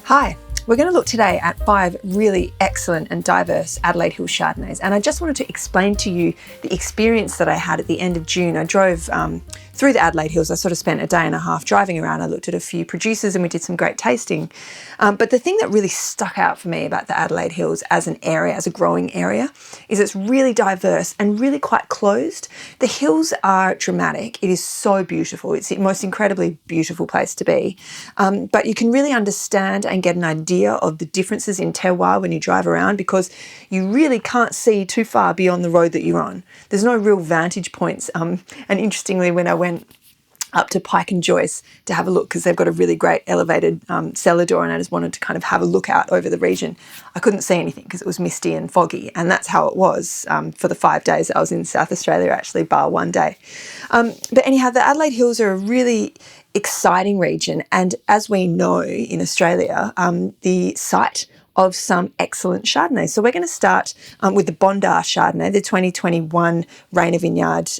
Hi, we're going to look today at 5 really excellent and diverse Adelaide Hills Chardonnays, and I just wanted to explain to you the experience that I had at the end of June. I drove through the Adelaide Hills. I sort of spent a day and a half driving around. I looked at a few producers and we did some great tasting. But the thing that really stuck out for me about the Adelaide Hills as an area, as a growing area, is it's really diverse and really quite closed. The hills are dramatic. It is so beautiful. It's the most incredibly beautiful place to be. But you can really understand and get an idea of the differences in terroir when you drive around, because you really can't see too far beyond the road that you're on. There's no real vantage points. And interestingly, when I went up to Pike and Joyce to have a look, because they've got a really great elevated cellar door, and I just wanted to kind of have a look out over the region, I couldn't see anything because it was misty and foggy, and that's how it was for the 5 days that I was in South Australia, actually, bar one day. But anyhow, the Adelaide Hills are a really exciting region, and as we know in Australia, the site of some excellent Chardonnays. So we're going to start with the Bondar Chardonnay, the 2021 Rayner Vineyard.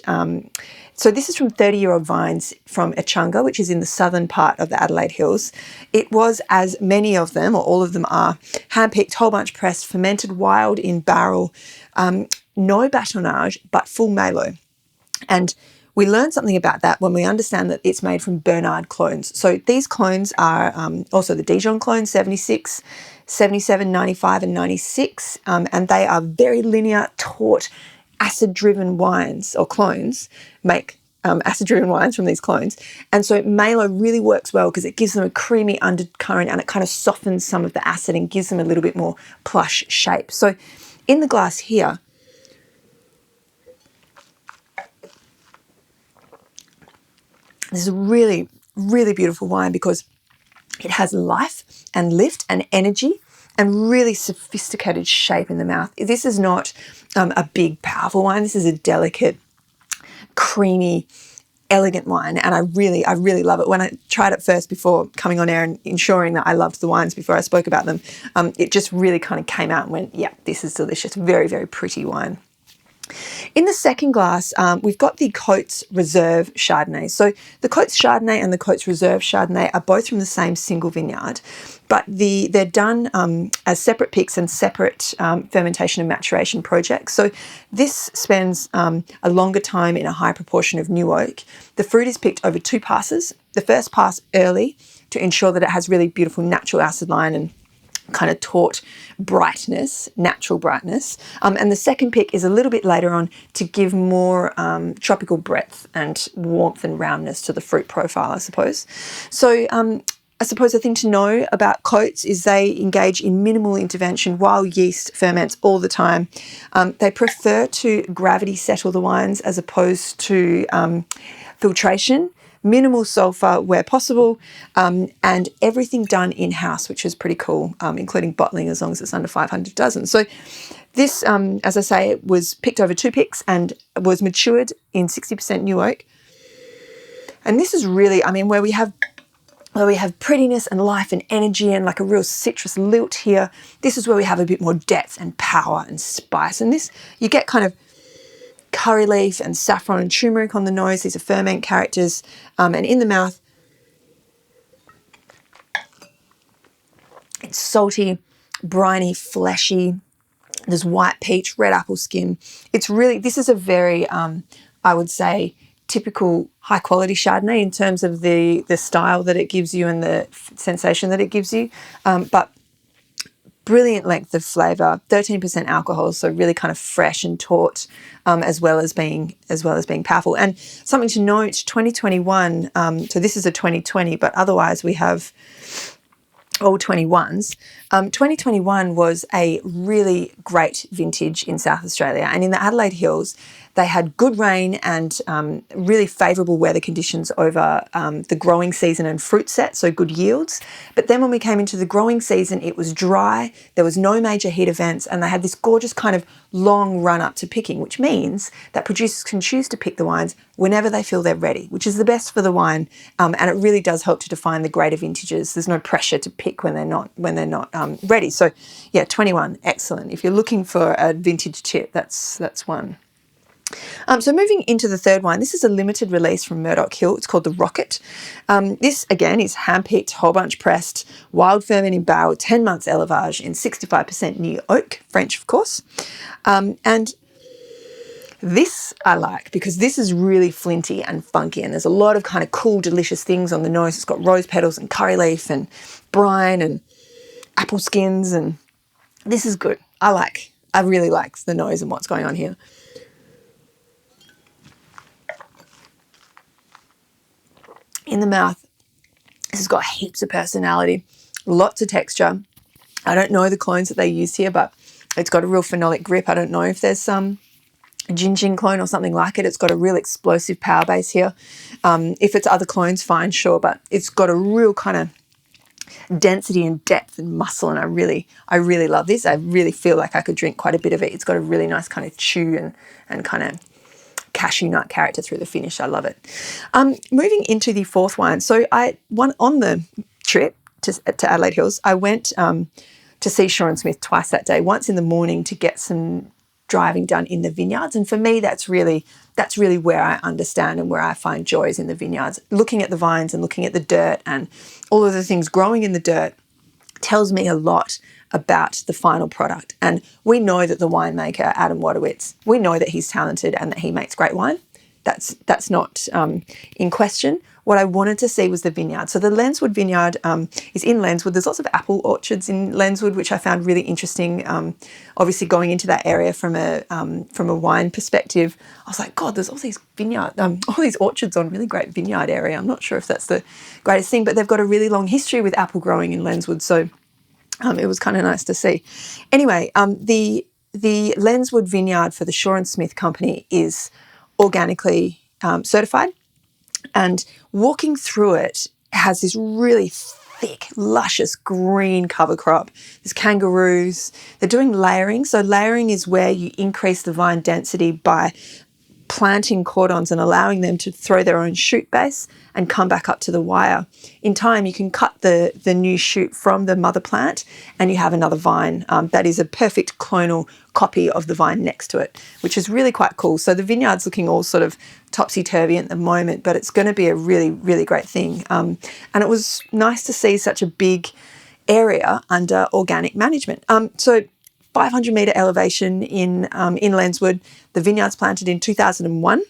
So this is from 30-year-old vines from Echunga, which is in the southern part of the Adelaide Hills. It was, as many of them, or all of them are, hand-picked, whole bunch pressed, fermented wild in barrel, no batonnage, but full malo. And we learn something about that when we understand that it's made from Bernard clones. So these clones are also the Dijon clones, 76, 77, 95 and 96, and they are very linear, taut, acid-driven wines, or clones make acid-driven wines from these clones. And so malo really works well because it gives them a creamy undercurrent and it kind of softens some of the acid and gives them a little bit more plush shape. So in the glass here, this is a really, really beautiful wine because it has life and lift and energy and really sophisticated shape in the mouth. This is not a big, powerful wine. This is a delicate, creamy, elegant wine, and I really love it. When I tried it first before coming on air and ensuring that I loved the wines before I spoke about them, it just really kind of came out and went, yeah, this is delicious. Very, very pretty wine. In the second glass, we've got the Coates Reserve Chardonnay. So the Coates Chardonnay and the Coates Reserve Chardonnay are both from the same single vineyard, but they're done as separate picks and separate fermentation and maturation projects. So this spends a longer time in a high proportion of new oak. The fruit is picked over 2 passes. The first pass early to ensure that it has really beautiful natural acid line and kind of taut brightness, natural brightness. And the second pick is a little bit later on to give more tropical breadth and warmth and roundness to the fruit profile, I suppose. So I suppose the thing to know about Coates is they engage in minimal intervention while yeast ferments all the time. They prefer to gravity settle the wines as opposed to filtration. Minimal sulfur where possible, and everything done in-house, which is pretty cool, including bottling as long as it's under 500 dozen. So this, as I say, it was picked over 2 picks and was matured in 60% new oak. And this is really, I mean, where we have prettiness and life and energy and like a real citrus lilt here, this is where we have a bit more depth and power and spice. And this, you get kind of curry leaf and saffron and turmeric on the nose. These are ferment characters. And in the mouth, it's salty, briny, fleshy. There's white peach, red apple skin. It's really, this is a very, I would say, typical high quality Chardonnay in terms of the style that it gives you and the sensation that it gives you. But brilliant length of flavour, 13% alcohol, so really kind of fresh and taut, as well as being powerful. And something to note, 2021. So this is a 2020, but otherwise we have all 21s. 2021 was a really great vintage in South Australia, and in the Adelaide Hills, they had good rain and really favourable weather conditions over the growing season and fruit set, so good yields. But then when we came into the growing season, it was dry, there was no major heat events, and they had this gorgeous kind of long run up to picking, which means that producers can choose to pick the wines whenever they feel they're ready, which is the best for the wine, and it really does help to define the greater vintages. There's no pressure to pick when they're not ready. So yeah, 21, excellent. If you're looking for a vintage tip, that's one. So moving into the third wine, this is a limited release from Murdoch Hill. It's called the Rocket. This, again, is hand-picked, whole bunch pressed, wild fermenting barrel, 10 months élevage in 65% new oak, French, of course. And this I like because this is really flinty and funky, and there's a lot of kind of cool, delicious things on the nose. It's got rose petals and curry leaf and brine and apple skins, and this is good. I really like the nose and what's going on here. In the mouth, this has got heaps of personality, lots of texture. I don't know the clones that they use here, but it's got a real phenolic grip. I don't know if there's some gin clone or something like it. It's got a real explosive power base here. If it's other clones, fine, sure, but it's got a real kind of density and depth and muscle, and I really love this. I really feel like I could drink quite a bit of it. It's got a really nice kind of chew and kind of cashew nut character through the finish. I love it. Moving into the fourth wine. So on the trip to Adelaide Hills, I went to see Shaw & Smith twice that day, once in the morning to get some driving done in the vineyards. And for me, that's really where I understand and where I find joy is in the vineyards. Looking at the vines and looking at the dirt and all of the things growing in the dirt tells me a lot about the final product. And we know that the winemaker, Adam Wadowitz, we know that he's talented and that he makes great wine. That's not in question. What I wanted to see was the vineyard. So the Lenswood vineyard is in Lenswood. There's lots of apple orchards in Lenswood, which I found really interesting. Obviously, going into that area from a wine perspective, I was like, God, there's all these all these orchards on really great vineyard area. I'm not sure if that's the greatest thing, but they've got a really long history with apple growing in Lenswood. So it was kind of nice to see. Anyway, the Lenswood vineyard for the Shaw & Smith company is organically certified, and walking through it has this really thick, luscious green cover crop. There's kangaroos. They're doing layering. So layering is where you increase the vine density by planting cordons and allowing them to throw their own shoot base and come back up to the wire. In time, you can cut the new shoot from the mother plant and you have another vine that is a perfect clonal copy of the vine next to it, which is really quite cool. So the vineyard's looking all sort of topsy-turvy at the moment, but it's going to be a really, really great thing. And it was nice to see such a big area under organic management. So 500 metre elevation in Lenswood. The vineyard's planted in 2001.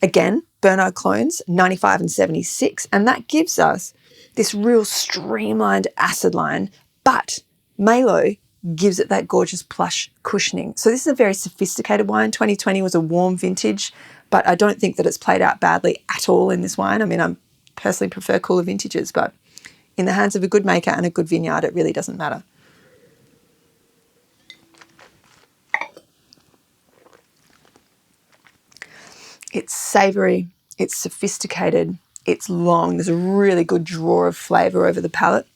Again, Bernard clones, 95 and 76. And that gives us this real streamlined acid line, but Malo gives it that gorgeous plush cushioning. So this is a very sophisticated wine. 2020 was a warm vintage, but I don't think that it's played out badly at all in this wine. I mean, I personally prefer cooler vintages, but in the hands of a good maker and a good vineyard, it really doesn't matter. It's savoury, it's sophisticated, it's long. There's a really good draw of flavour over the palate.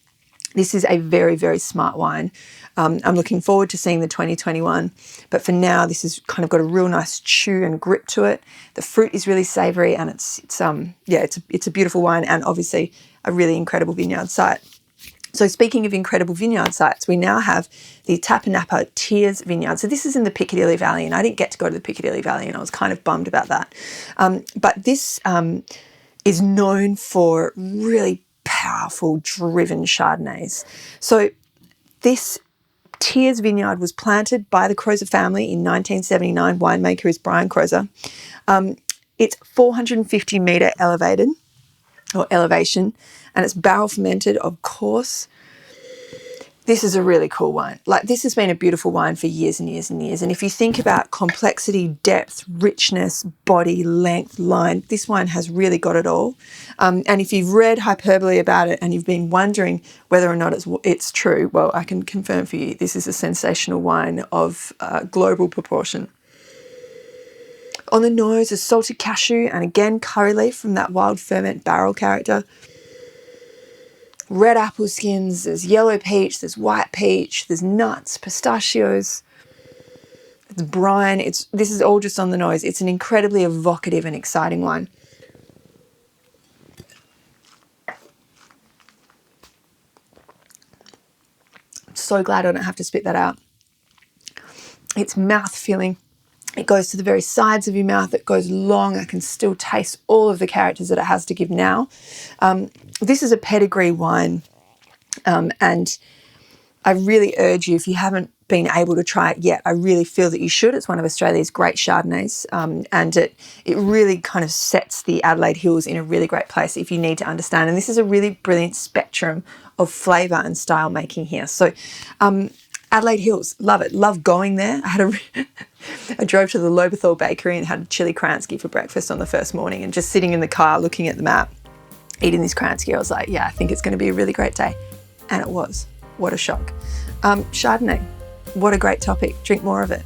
This is a very, very smart wine. I'm looking forward to seeing the 2021, but for now, this has kind of got a real nice chew and grip to it. The fruit is really savoury, and it's a beautiful wine, and obviously a really incredible vineyard site. So speaking of incredible vineyard sites, we now have the Tapanappa Tears Vineyard. So this is in the Piccadilly Valley, and I didn't get to go to the Piccadilly Valley, and I was kind of bummed about that. But this is known for really powerful, driven Chardonnays. So this Tears Vineyard was planted by the Crozer family in 1979. Winemaker is Brian Crozer. It's 450 metre elevation, and it's barrel fermented, of course. This is a really cool wine. Like, this has been a beautiful wine for years and years and years. And if you think about complexity, depth, richness, body, length, line, this wine has really got it all. And if you've read hyperbole about it and you've been wondering whether or not it's true, well, I can confirm for you, this is a sensational wine of global proportion. On the nose is salted cashew and again curry leaf from that wild ferment barrel character. Red apple skins, there's yellow peach, there's white peach, there's nuts, pistachios, it's brine. This is all just on the nose. It's an incredibly evocative and exciting wine. I'm so glad I don't have to spit that out. It's mouth-filling. It goes to the very sides of your mouth. It goes long. I can still taste all of the characters that it has to give now. This is a pedigree wine, and I really urge you, if you haven't been able to try it yet, I really feel that you should. It's one of Australia's great Chardonnays, and it really kind of sets the Adelaide Hills in a really great place if you need to understand. And this is a really brilliant spectrum of flavour and style making here. So Adelaide Hills, love it. Love going there. I drove to the Lobethal Bakery and had a chili Kransky for breakfast on the first morning, and just sitting in the car looking at the map, eating this Kransky, I was like, yeah, I think it's going to be a really great day. And it was. What a shock. Chardonnay, what a great topic. Drink more of it.